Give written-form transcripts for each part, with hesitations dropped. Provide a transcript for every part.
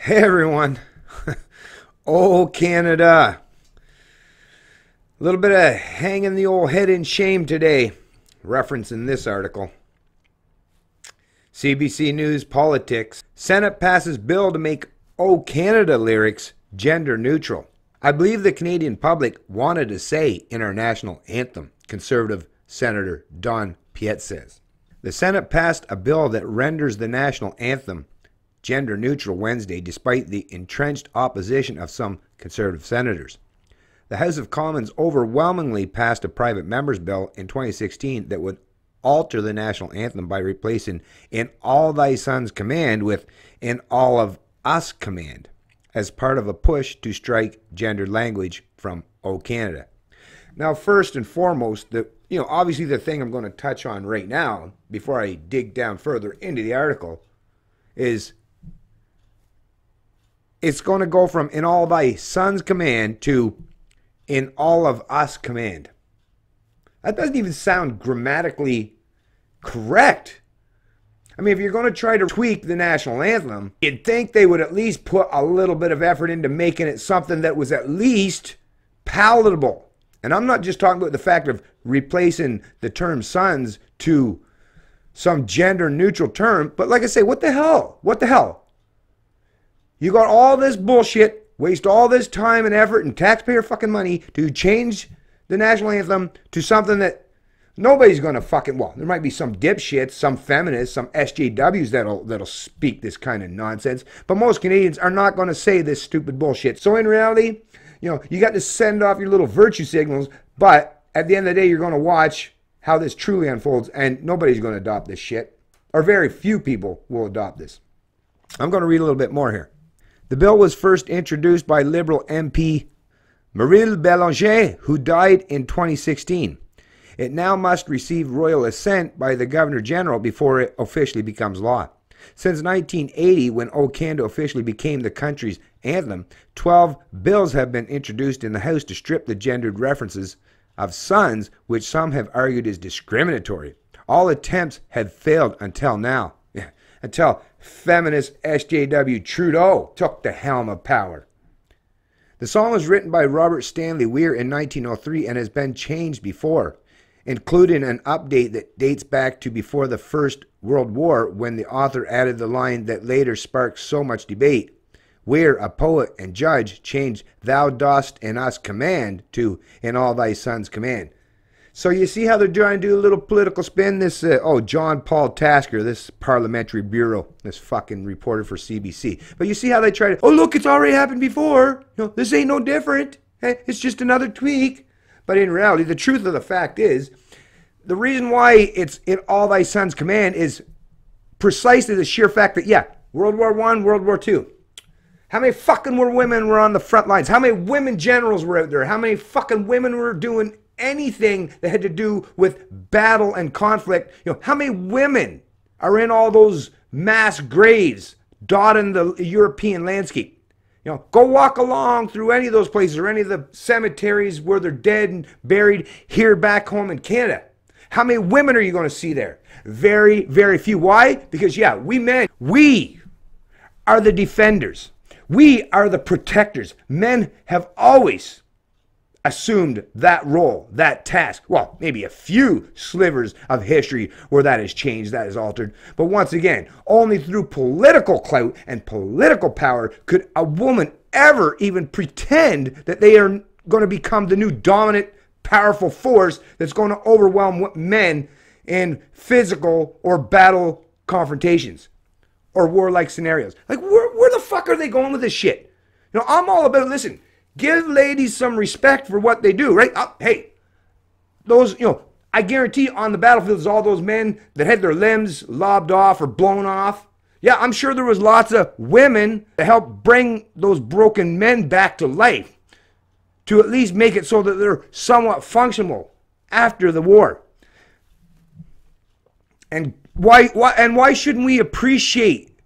Hey everyone. Oh, Canada. A little bit of hanging the old head in shame today, referencing this article. CBC News Politics. Senate passes bill to make Oh Canada lyrics gender neutral. I believe the Canadian public wanted a say in our national anthem, Conservative Senator Don Piet says. The Senate passed a bill that renders the national anthem gender neutral Wednesday, despite the entrenched opposition of some Conservative senators. The House of Commons overwhelmingly passed a private member's bill in 2016 that would alter the national anthem by replacing "In All Thy Sons" command with "In All of Us" command, as part of a push to strike gendered language from O Canada. Now, first and foremost, obviously the thing I'm going to touch on right now, before I dig down further into the article, is it's going to go from "In All Thy Sons" command to "In All of Us" command. That doesn't even sound grammatically correct. I mean, if you're going to try to tweak the national anthem, you'd think they would at least put a little bit of effort into making it something that was at least palatable. And I'm not just talking about the fact of replacing the term sons to some gender neutral term, but like I say, what the hell? What the hell? You got all this bullshit, waste all this time and effort and taxpayer fucking money to change the national anthem to something that nobody's going to fucking, well, there might be some dipshits, some feminists, some SJWs that'll speak this kind of nonsense, but most Canadians are not going to say this stupid bullshit. So in reality, you got to send off your little virtue signals, but at the end of the day, you're going to watch how this truly unfolds, and nobody's going to adopt this shit, or very few people will adopt this. I'm going to read a little bit more here. The bill was first introduced by Liberal MP Marie Bélanger, who died in 2016. It now must receive royal assent by the Governor General before it officially becomes law. Since 1980, when O Canada officially became the country's anthem, 12 bills have been introduced in the House to strip the gendered references of sons, which some have argued is discriminatory. All attempts have failed until now, until Feminist SJW Trudeau took the helm of power. The song was written by Robert Stanley Weir in 1903 and has been changed before, including an update that dates back to before the First World War, when the author added the line that later sparked so much debate. Weir, a poet and judge, changed "Thou dost in us command" to "In all thy sons command." So you see how they're trying to do a little political spin? This, John Paul Tasker, this parliamentary bureau, this fucking reporter for CBC. But you see how they try to, look, it's already happened before. This ain't no different. It's just another tweak. But in reality, the truth of the fact is, the reason why it's "In all thy sons command" is precisely the sheer fact that, World War I, World War II. How many fucking women were on the front lines? How many women generals were out there? How many fucking women were doing anything that had to do with battle and conflict? How many women are in all those mass graves dotting the European landscape? Go walk along through any of those places or any of the cemeteries where they're dead and buried here back home in Canada. How many women are you going to see there? Very, very few. Why? Because, we men, we are the defenders. We are the protectors. Men have always assumed that role, that task. Well, maybe a few slivers of history where that has changed, that has altered. But once again, only through political clout and political power could a woman ever even pretend that they are going to become the new dominant, powerful force that's going to overwhelm men in physical or battle confrontations or warlike scenarios. Like, where the fuck are they going with this shit? I'm all about, listen, give ladies some respect for what they do, right? Hey, those, I guarantee on the battlefield there's all those men that had their limbs lobbed off or blown off. Yeah, I'm sure there was lots of women that helped bring those broken men back to life to at least make it so that they're somewhat functional after the war. And why shouldn't we appreciate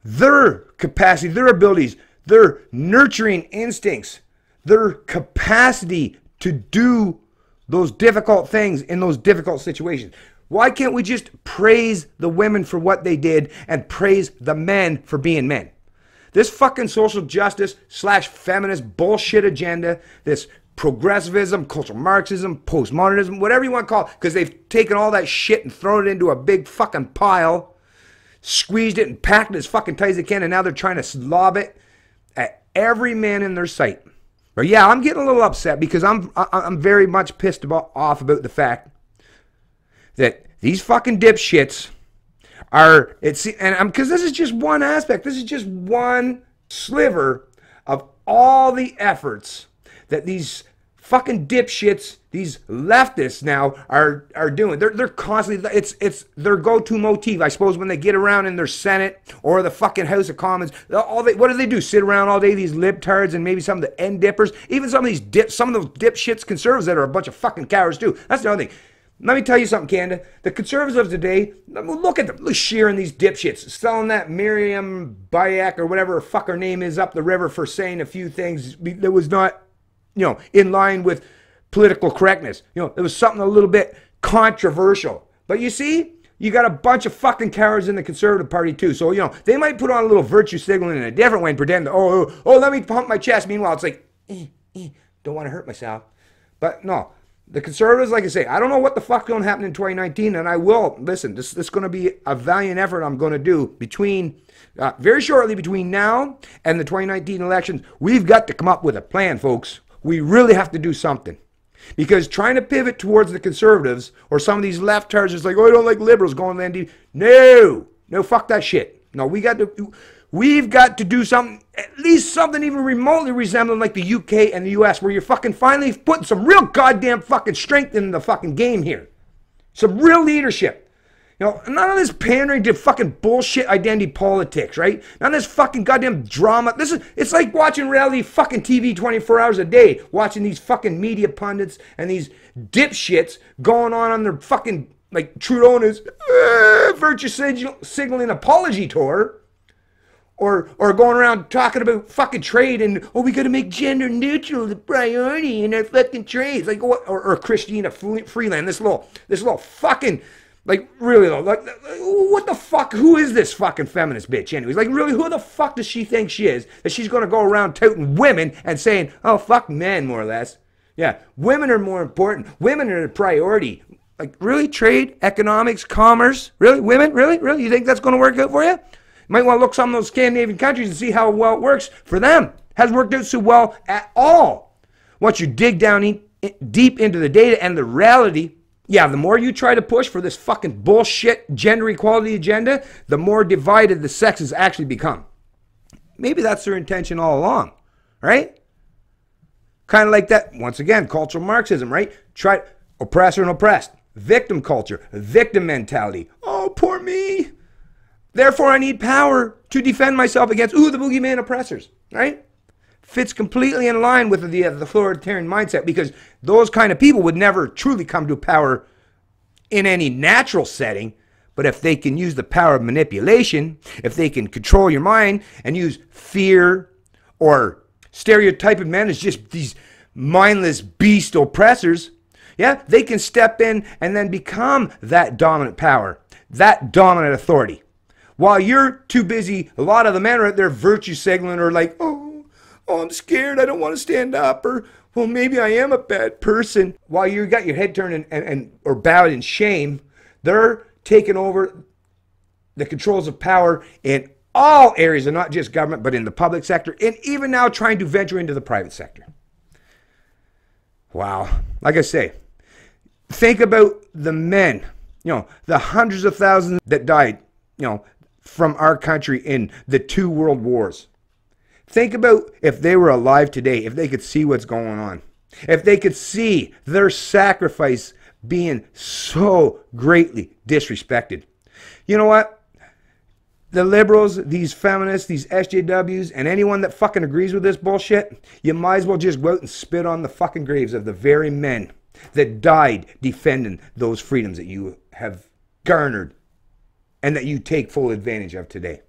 their capacity, their abilities, their nurturing instincts, their capacity to do those difficult things in those difficult situations? Why can't we just praise the women for what they did and praise the men for being men? This fucking social justice / feminist bullshit agenda, this progressivism, cultural Marxism, postmodernism, whatever you want to call it, because they've taken all that shit and thrown it into a big fucking pile, squeezed it and packed it as fucking tight as they can, and now they're trying to lob it at every man in their sight. But yeah, I'm getting a little upset because I'm very much pissed off about the fact that these fucking dipshits are, because this is just one aspect, this is just one sliver of all the efforts that these fucking dipshits, these leftists now are doing. They're constantly, it's their go-to motif, I suppose, when they get around in their Senate or the fucking House of Commons. What do they do? Sit around all day, these libtards and maybe some of the end dippers, even some of those dipshits conservatives that are a bunch of fucking cowards too. That's the other thing. Let me tell you something, Canada. The conservatives of today, look at them. Look, shearing these dipshits, selling that Miriam Bayek or whatever her fuck her name is up the river for saying a few things that was not, in line with political correctness. It was something a little bit controversial. But you see, you got a bunch of fucking cowards in the Conservative Party too. So, they might put on a little virtue signaling in a different way and pretend, let me pump my chest. Meanwhile, it's like, don't want to hurt myself. But no. The Conservatives, like I say, I don't know what the fuck's going to happen in 2019, and I will, listen, this is going to be a valiant effort I'm going to do very shortly between now and the 2019 elections. We've got to come up with a plan, folks. We really have to do something. Because trying to pivot towards the Conservatives, or some of these leftards is like, I don't like liberals going to the NDP. No, fuck that shit. No, we've got to do something, at least something even remotely resembling like the UK and the US, where you're fucking finally putting some real goddamn fucking strength in the fucking game here. Some real leadership. None of this pandering to fucking bullshit identity politics, right? None of this fucking goddamn drama. It's like watching reality fucking TV 24 hours a day, watching these fucking media pundits and these dipshits going on their fucking, like Trudeau and his virtue signaling apology tour. Or going around talking about fucking trade and, we got to make gender neutral the priority in our fucking trades. Like, or Christina Freeland, this little fucking, like, really though, like, what the fuck, who is this fucking feminist bitch anyways? Like, really, who the fuck does she think she is, that she's going to go around touting women and saying, fuck men, more or less. Yeah, women are more important. Women are the priority. Like, really? Trade, economics, commerce? Really? Women? Really? Really? You think that's going to work out for you? Might want to look some of those Scandinavian countries and see how well it works for them. Hasn't worked out so well at all. Once you dig down deep into the data and the reality, yeah, the more you try to push for this fucking bullshit gender equality agenda, the more divided the sexes actually become. Maybe that's their intention all along, right? Kind of like that, once again, cultural Marxism, right? Try oppressor and oppressed. Victim culture, victim mentality. Oh, poor me. Therefore, I need power to defend myself against, the boogeyman oppressors, right? Fits completely in line with the authoritarian mindset, because those kind of people would never truly come to power in any natural setting. But if they can use the power of manipulation, if they can control your mind and use fear or stereotyping men as just these mindless beast oppressors, yeah, they can step in and then become that dominant power, that dominant authority. While you're too busy, a lot of the men are out there virtue signaling or like, I'm scared, I don't want to stand up, or, well, maybe I am a bad person. While you got your head turned or bowed in shame, they're taking over the controls of power in all areas, and not just government, but in the public sector, and even now trying to venture into the private sector. Wow. Like I say, think about the men, the hundreds of thousands that died, from our country in the 2 world wars. Think about if they were alive today, if they could see what's going on, if they could see their sacrifice being so greatly disrespected. You know what? The liberals, these feminists, these SJWs, and anyone that fucking agrees with this bullshit, you might as well just go out and spit on the fucking graves of the very men that died defending those freedoms that you have garnered and that you take full advantage of today.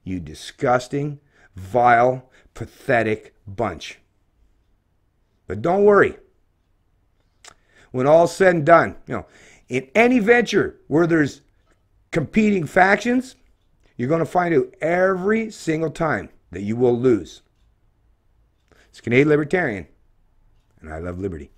You disgusting, vile, pathetic bunch. But don't worry. When all's said and done, in any venture where there's competing factions, you're going to find out every single time that you will lose. It's Canadian Libertarian, and I love liberty.